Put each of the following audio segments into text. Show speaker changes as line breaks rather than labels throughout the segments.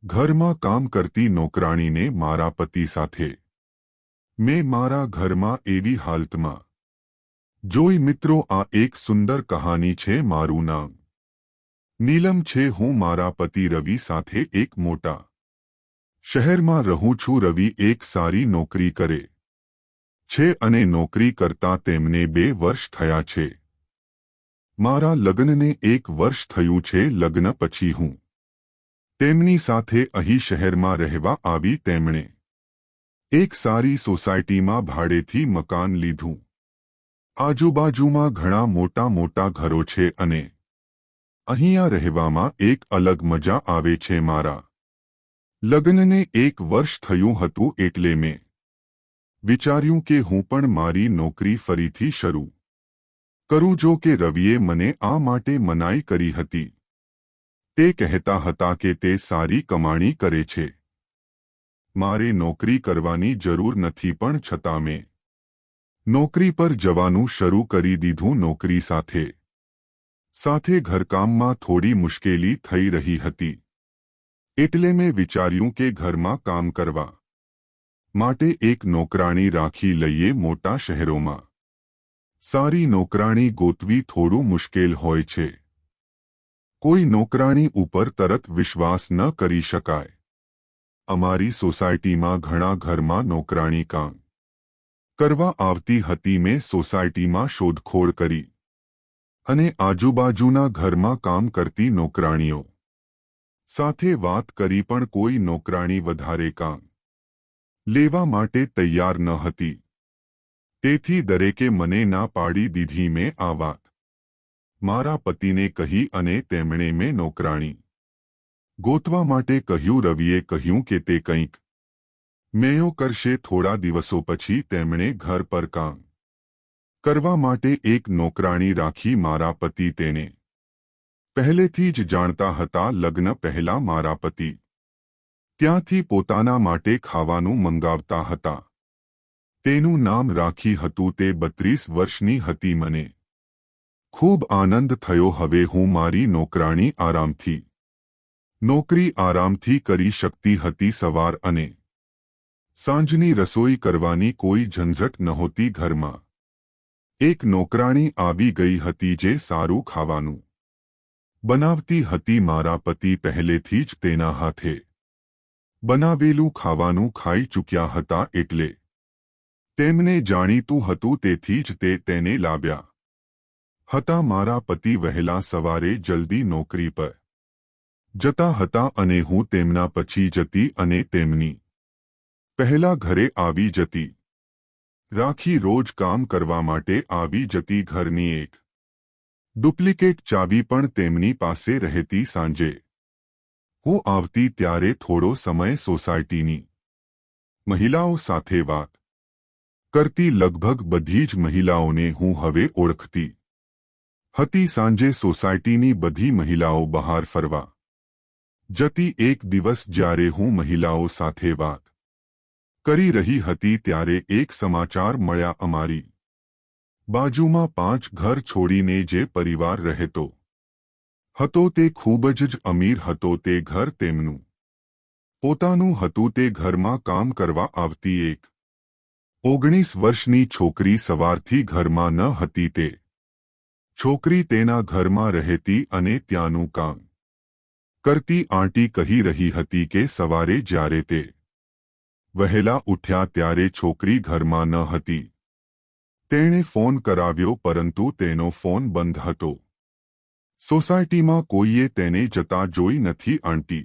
ઘરમાં કામ કરતી નોકરાણીને મારા પતિ સાથે મેં મારા ઘરમાં એવી હાલતમાં જોઈ મિત્રો આ એક સુંદર કહાની છે। મારું નામ નીલમ છે। હું મારા પતિ રવિ સાથે એક મોટા શહેરમાં રહું છું। રવિ એક સારી નોકરી કરે છે અને નોકરી કરતા તેમને 2 વર્ષ થયા છે। મારા લગ્નને 1 વર્ષ થયું છે। લગ્ન પછી હું તેમની સાથે અહીં શહેરમાં રહેવા આવી। તેમણે એક સારી સોસાયટીમાં ભાડેથી મકાન લીધું। આજુબાજુમાં ઘણા મોટા મોટા ઘરો છે અને અહીંયા રહેવામાં એક અલગ મજા આવે છે। મારા લગ્નને 1 વર્ષ થયું હતું એટલે મેં વિચાર્યું કે હું પણ મારી નોકરી ફરીથી શરૂ કરું। જો કે રવિએ મને આ માટે મનાઈ કરી હતી। તે કહેતા હતા કે તે સારી કમાણી કરે છે, મારે નોકરી કરવાની જરૂર નથી, પણ છતાં મેં નોકરી પર જવાનું શરૂ કરી દીધું। નોકરી સાથે સાથે ઘરકામમાં થોડી મુશ્કેલી થઈ રહી હતી એટલે મેં વિચાર્યું કે ઘરમાં કામ કરવા માટે એક નોકરાણી રાખી લઈએ। મોટા શહેરોમાં સારી નોકરાણી ગોતવી થોડું મુશ્કેલ હોય છે। કોઈ નોકરાણી ઉપર તરત વિશ્વાસ ન કરી શકાય। અમારી સોસાયટીમાં ઘણા ઘરમાં નોકરાણી કામ કરવા આવતી હતી। મેં સોસાયટીમાં શોધખોળ કરી અને આજુબાજુના ઘરમાં કામ કરતી નોકરાણીઓ સાથે વાત કરી, પણ કોઈ નોકરાણી વધારે કામ લેવા માટે તૈયાર ન હતી। તેથી દરેકે મને ના પાડી દીધી। મેં આ વાત મારા પતિને કહી અને તેમણે મેં નોકરાણી ગોતવા માટે કહ્યું। રવિએ કહ્યું કે તે કંઈક મેયો કરશે। થોડા દિવસો પછી તેમણે ઘર પર કામ કરવા માટે એક નોકરાણી રાખી। મારા પતિ તેને પહેલેથી જ જાણતા હતા। લગ્ન પહેલા મારા પતિ ત્યાંથી પોતાના માટે ખાવાનું મંગાવતા હતા। તેનું નામ રાખી હતું। તે 32 વર્ષની હતી। મને ખૂબ આનંદ થયો। હવે હું મારી નોકરી આરામથી કરી શકતી હતી। સવાર અને સાંજની રસોઈ કરવાની કોઈ ઝંઝટ નહોતી। ઘરમાં એક નોકરાણી આવી ગઈ હતી જે સારું ખાવાનું બનાવતી હતી। મારા પતિ પહેલેથી જ તેના હાથે બનાવેલું ખાવાનું ખાઈ ચૂક્યા હતા એટલે તેમને જાણીતું હતું। તેથી જ તે તેને લાવ્યા હતા। મારા પતિ વહેલા સવારે જલ્દી નોકરી પર જતા હતા અને હું તેમના પછી જતી અને તેમની પહેલા ઘરે આવી જતી રાખી। રોજ કામ કરવા માટે આવી જતી। ઘરની એક ડુપ્લિકેટ ચાવી પણ તેમની પાસે રહેતી। સાંજે હું આવતી ત્યારે થોડો સમય સોસાયટીની મહિલાઓ સાથે વાત કરતી। લગભગ બધી જ મહિલાઓને હું હવે ઓળખતી હતી। સાંજે સોસાયટીની બધી મહિલાઓ બહાર ફરવા જતી। એક દિવસ જ્યારે હું મહિલાઓ સાથે વાત કરી રહી હતી ત્યારે એક સમાચાર મળ્યા। અમારી બાજુમાં 5 ઘર છોડીને જે પરિવાર રહેતો હતો તે ખૂબ જ અમીર હતો। તે ઘર તેમનું પોતાનું હતું। તે ઘરમાં કામ કરવા આવતી એક 19 વર્ષની છોકરી સવારથી ઘરમાં ન હતી। તે છોકરી તેના ઘરમાં રહેતી અને ત્યાંનું કામ કરતી। આંટી કહી રહી હતી કે સવારે જ્યારે તે વહેલા ઉઠ્યા ત્યારે છોકરી ઘરમાં ન હતી। તેણે ફોન કરાવ્યો પરંતુ તેનો ફોન બંધ હતો। સોસાયટીમાં કોઈએ તેને જતા જોઈ નથી। આંટી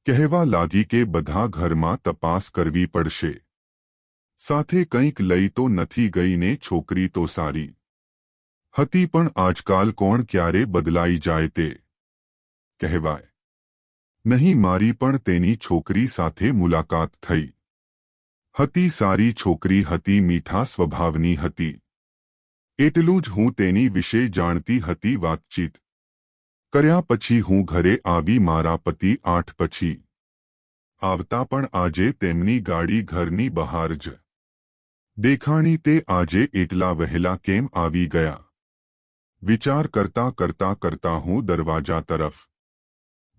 કહેવા લાગી કે બધા ઘરમાં તપાસ કરવી પડશે, સાથે કંઈક લઈ તો નથી ગઈ ને? છોકરી તો સારી હતી પણ આજકાલ કોણ ક્યારે બદલાઈ જાય તે કહેવાય નહીં। મારી પણ તેની છોકરી સાથે મુલાકાત થઈ હતી। સારી છોકરી હતી, મીઠા સ્વભાવની હતી। એટલું જ હું તેની વિશે જાણતી હતી। વાતચીત કર્યા પછી હું ઘરે આવી। મારા પતિ 8 પછી આવતા પણ આજે તેમની ગાડી ઘરની બહાર જ દેખાણી। તે આજે એટલા વહેલા કેમ આવી ગયા? વિચાર કરતા હું દરવાજા તરફ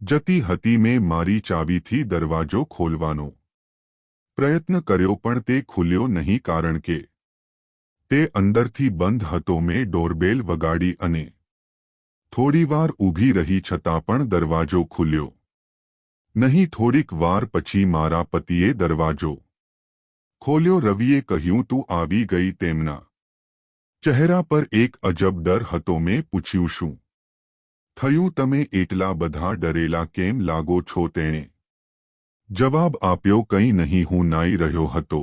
જતી હતી મેં મારી ચાવીથી દરવાજો ખોલવાનો પ્રયત્ન કર્યો પણ તે ખુલ્યો નહીં કારણ કે તે અંદરથી બંધ હતો. મેં ડોરબેલ વગાડી અને થોડીવાર ઊભી રહી છતાં પણ દરવાજો ખુલ્યો નહીં. થોડીક વાર પછી મારા પતિએ દરવાજો ખોલ્યો. રવિએ કહ્યું, તું આવી ગઈ. તેમના ચહેરા પર એક અજબ ડર હતો. મેં પૂછ્યું, શું થયું? તમે એટલા બધા ડરેલા કેમ લાગો છો? તેણે જવાબ આપ્યો, કંઈ નહીં, હું નાઈ રહ્યો હતો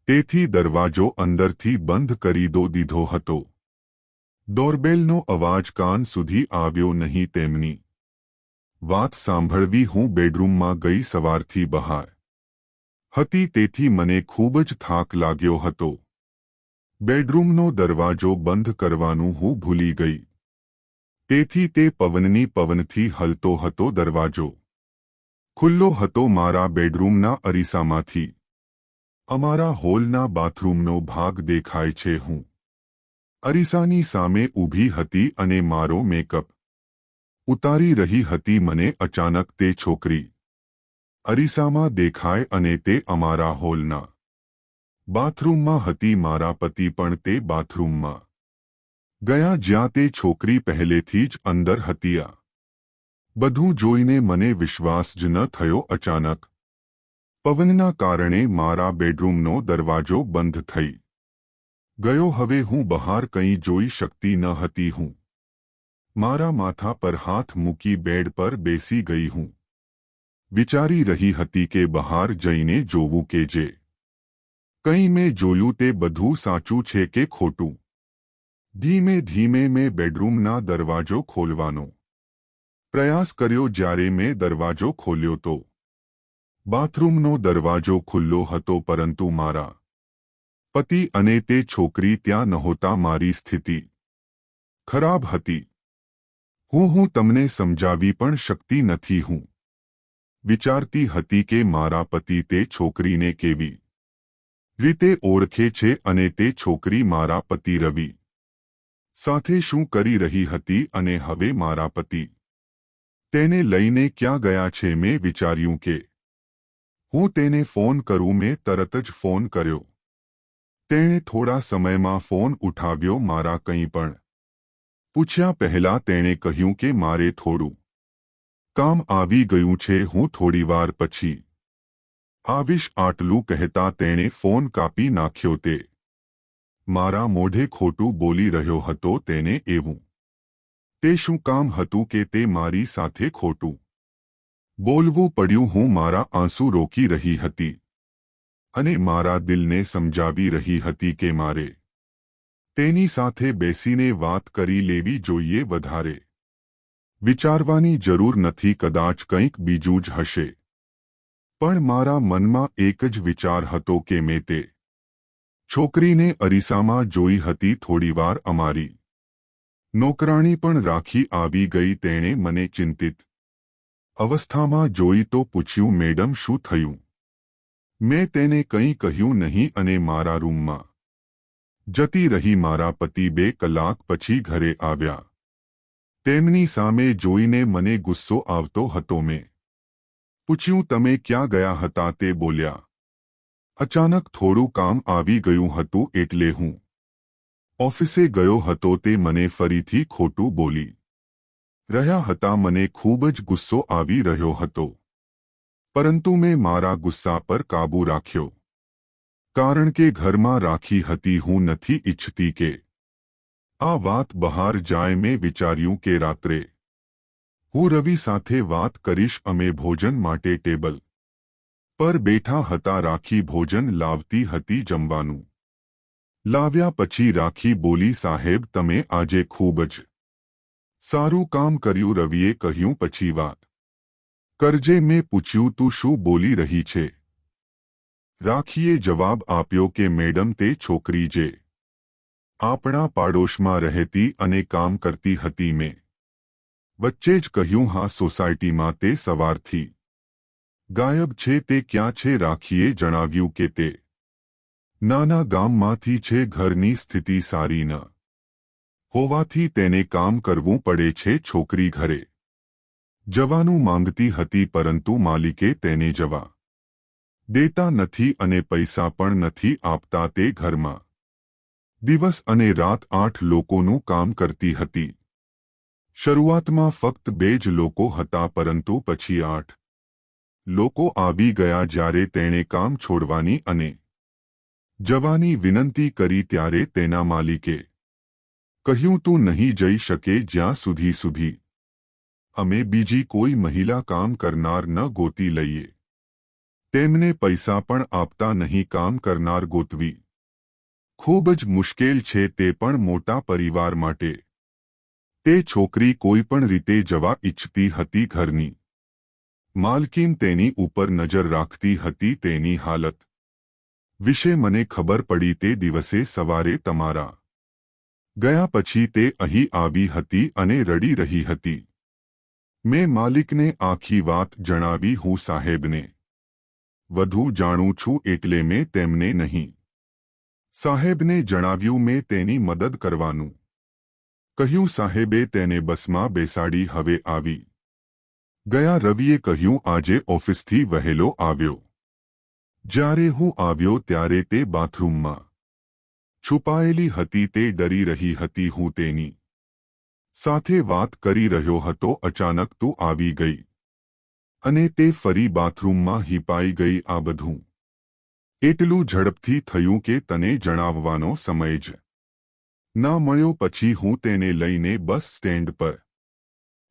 તેથી દરવાજો અંદરથી બંધ કરી દીધો હતો. ડોરબેલનો અવાજ કાન સુધી આવ્યો નહીં. તેમની વાત સાંભળવી હું બેડરૂમમાં ગઈ. સવારથી બહાર હતી તેથી મને ખૂબ જ થાક લાગ્યો હતો. બેડરૂમનો દરવાજો બંધ કરવાનું હું ભૂલી ગઈ તેથી તે પવનથી હલતો હતો. દરવાજો ખુલ્લો હતો. મારા બેડરૂમના અરીસામાંથી અમારા હોલના બાથરૂમનો ભાગ દેખાય છે. હું અરીસાની સામે ઊભી હતી અને મારો મેકઅપ ઉતારી રહી હતી. મને અચાનક તે છોકરી અરીસામાં દેખાય અને તે અમારા હોલના બાથરૂમમાં હતી. મારા પતિ પણ તે બાથરૂમમાં ગયા જ્યાં તે છોકરી પહેલેથી જ અંદર હતી. આ બધું જોઈને મને વિશ્વાસ જ ન થયો. અચાનક પવનના કારણે મારા બેડરૂમનો દરવાજો બંધ થઈ ગયો. હવે હું બહાર કંઈ જોઈ શકતી ન હતી. હું મારા માથા પર હાથ મૂકી બેડ પર બેસી ગઈ. હું વિચારી રહી હતી કે બહાર જઈને જોવું કે જે કંઈ મેં જોયું તે બધું સાચું છે કે ખોટું. ધીમે ધીમે મેં બેડરૂમના દરવાજો ખોલવાનો પ્રયાસ કર્યો. જ્યારે મેં દરવાજો ખોલ્યો તો બાથરૂમનો દરવાજો ખુલ્લો હતો પરંતુ મારા પતિ અને તે છોકરી ત્યાં નહોતા. મારી સ્થિતિ ખરાબ હતી. હું તમને સમજાવી પણ શકતી નથી. હું વિચારતી હતી કે મારા પતિ તે છોકરીને કેવી રીતે ઓળખે છે અને તે છોકરી મારા પતિ રવિ સાથે શું કરી રહી હતી અને હવે મારા પતિ તેને લઈને ક્યાં ગયા છે. મેં વિચાર્યું કે હું તેને ફોન કરું. મેં તરત જ ફોન કર્યો. તેણે થોડા સમયમાં ફોન ઉઠાવ્યો. મારા કંઈ પણ પૂછ્યા પહેલા તેણે કહ્યું કે મારે થોડું કામ આવી ગયું છે. હું થોડીવાર પછી આવીશ. આટલું કહેતા તેણે ફોન કાપી નાખ્યો. તે મારા મોઢે ખોટું બોલી રહ્યો હતો. તેને એવું તે શું કામ હતું કે તે મારી સાથે ખોટું બોલવું પડ્યું. હું મારા આંસુ રોકી રહી હતી અને મારા દિલને સમજાવી રહી હતી કે મારે તેની સાથે બેસીને વાત કરી લેવી જોઈએ. વધારે વિચારવાની જરૂર નથી. કદાચ કંઈક બીજું જ હશે. પણ મારા મનમાં એક જ વિચાર હતો કે મેં તે છોકરીને અરીસામાં જોઈ હતી. થોડીવાર અમારી નોકરાણી પણ રાખી આવી ગઈ. તેણે મને ચિંતિત અવસ્થામાં જોઈ તો પૂછ્યું, મેડમ શું થયું? મેં તેને કંઈ કહ્યું નહીં અને મારા રૂમમાં જતી રહી. મારા પતિ 2 કલાક પછી ઘરે આવ્યા. તેમની સામે જોઈને મને ગુસ્સો આવતો હતો. મેં પૂછ્યું, તમે ક્યાં ગયા હતા? તે બોલ્યા, અચાનક થોડું કામ આવી ગયું હતું એટલે હું ઓફિસે ગયો હતો. તે મને ફરીથી ખોટું બોલી રહ્યા હતા. મને ખૂબ જ ગુસ્સો આવી રહ્યો હતો પરંતુ મેં મારા ગુસ્સા પર કાબૂ રાખ્યો કારણ કે ઘરમાં રાખી હતી. હું નથી ઈચ્છતી કે આ વાત બહાર જાય. મેં વિચાર્યું કે રાત્રે હું રવિ સાથે વાત કરીશ. અમે ભોજન માટે ટેબલ પર બેઠા હતા. રાખી ભોજન લાવતી હતી. જમવાનું લાવ્યા પછી રાખી બોલી, સાહેબ તમે આજે ખૂબ જ સારું કામ કર્યું. રવિએ કહ્યું, પછી વાત કરજે. મેં પૂછ્યું, તું શું બોલી રહી છે? રાખીએ જવાબ આપ્યો કે મેડમ તે છોકરી જે આપણા પાડોશમાં રહેતી અને કામ કરતી હતી. મેં વચ્ચે જ કહ્યું, હા સોસાયટીમાં તે સવારથી ગાયબ છે. તે ક્યાં છે? રાખીએ જણાવ્યું કે તે નાના ગામમાંથી છે. ઘરની સ્થિતિ સારી ન હોવાથી તેને કામ કરવું પડે છે. છોકરી ઘરે જવાનું માંગતી હતી પરંતુ માલિકે તેને જવા દેતા નથી અને પૈસા પણ નથી આપતા. તે ઘરમાં દિવસ અને રાત 8 લોકોનું કામ કરતી હતી. શરૂઆતમાં ફક્ત 2 જ લોકો હતા પરંતુ પછી 8 લોકો આવી ગયા. જ્યારે તેણે કામ છોડવાની અને જવાની વિનંતી કરી ત્યારે તેના માલિકે કહ્યું, તું નહીં જઈ શકે જ્યાં સુધી અમે બીજી કોઈ મહિલા કામ કરનાર ન ગોતી લઈએ. તેમને પૈસા પણ આપતા નહીં. કામ કરનાર ગોતવી ખૂબ જ મુશ્કેલ છે, તે પણ મોટા પરિવાર માટે. તે છોકરી કોઈ પણ રીતે જવા ઈચ્છતી હતી. ઘરની માલકીન તેની ઉપર નજર રાખતી હતી. તેની હાલત વિશે મને ખબર પડી તે દિવસે સવારે તમારા ગયા પછી તે અહીં આવી હતી અને રડી રહી હતી. મેં માલિકને આખી વાત જણાવી. હું સાહેબને વધુ જાણું છું એટલે મેં તેમને નહીં સાહેબને જણાવ્યું. મેં તેની મદદ કરવાનું કહ્યું. સાહેબે તેને બસમાં બેસાડી હવે આવી ગયા. રવિએ કહ્યું, આજે ઓફિસથી વહેલો આવ્યો. જ્યારે હું આવ્યો ત્યારે તે બાથરૂમમાં છુપાયેલી હતી. તે ડરી રહી હતી. હું તેની સાથે વાત કરી રહ્યો હતો. અચાનક તું આવી ગઈ અને તે ફરી બાથરૂમમાં હિપાઈ ગઈ. આ બધું એટલું ઝડપથી થયું કે તને જણાવવાનો સમય જ ના મળ્યો. પછી હું તેને લઈને બસ સ્ટેન્ડ પર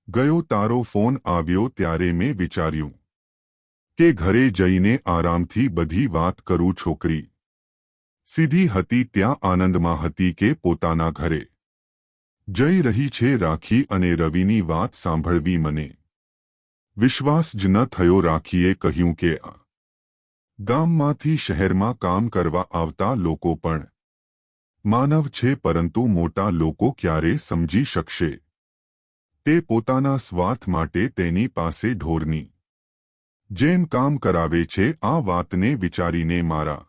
ગયો. તારો ફોન આવ્યો ત્યારે મેં વિચાર્યું કે ઘરે જઈને આરામથી બધી વાત કરું. છોકરી સીધી હતી. ત્યાં આનંદમાં હતી કે પોતાના ઘરે જઈ રહી છે. રાખી અને રવિની વાત સાંભળવી મને વિશ્વાસ જ ન થયો. રાખીએ કહ્યું કે આ ગામમાંથી શહેરમાં કામ કરવા આવતા લોકો પણ માનવ છે, પરંતુ મોટા લોકો ક્યારે સમજી શકશે? તે પોતાના સ્વાર્થ માટે તેની પાસે ઢોરની જેમ કામ કરાવે છે. આ વાતને વિચારીને મારા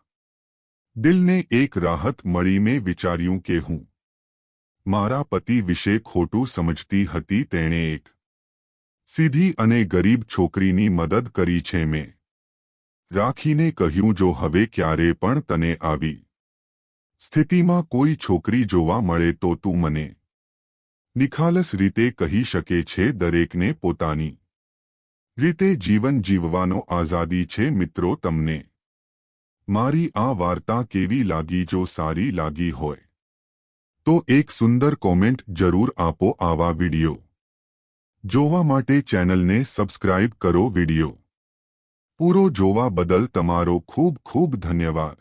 દિલને એક રાહત મળી. મેં વિચાર્યું કે હું મારા પતિ વિશે ખોટું સમજતી હતી. તેણે એક સીધી અને ગરીબ છોકરીની મદદ કરી છે. મેં રાખીને કહ્યું, જો હવે ક્યારે પણ તને આવી સ્થિતિમાં કોઈ છોકરી જોવા મળે તો તું મને નિખાલસ રીતે કહી શકે છે. દરેકને પોતાની રીતે જીવન જીવવાનો આઝાદી છે. મિત્રો, તમને મારી આ વાર્તા કેવી લાગી? જો સારી લાગી હોય તો એક સુંદર કોમેન્ટ જરૂર આપો. આવા વિડિયો જોવા માટે ચેનલને સબસ્ક્રાઇબ કરો. વિડિયો પૂરો જોવા બદલ તમારો ખૂબ ખૂબ ધન્યવાદ.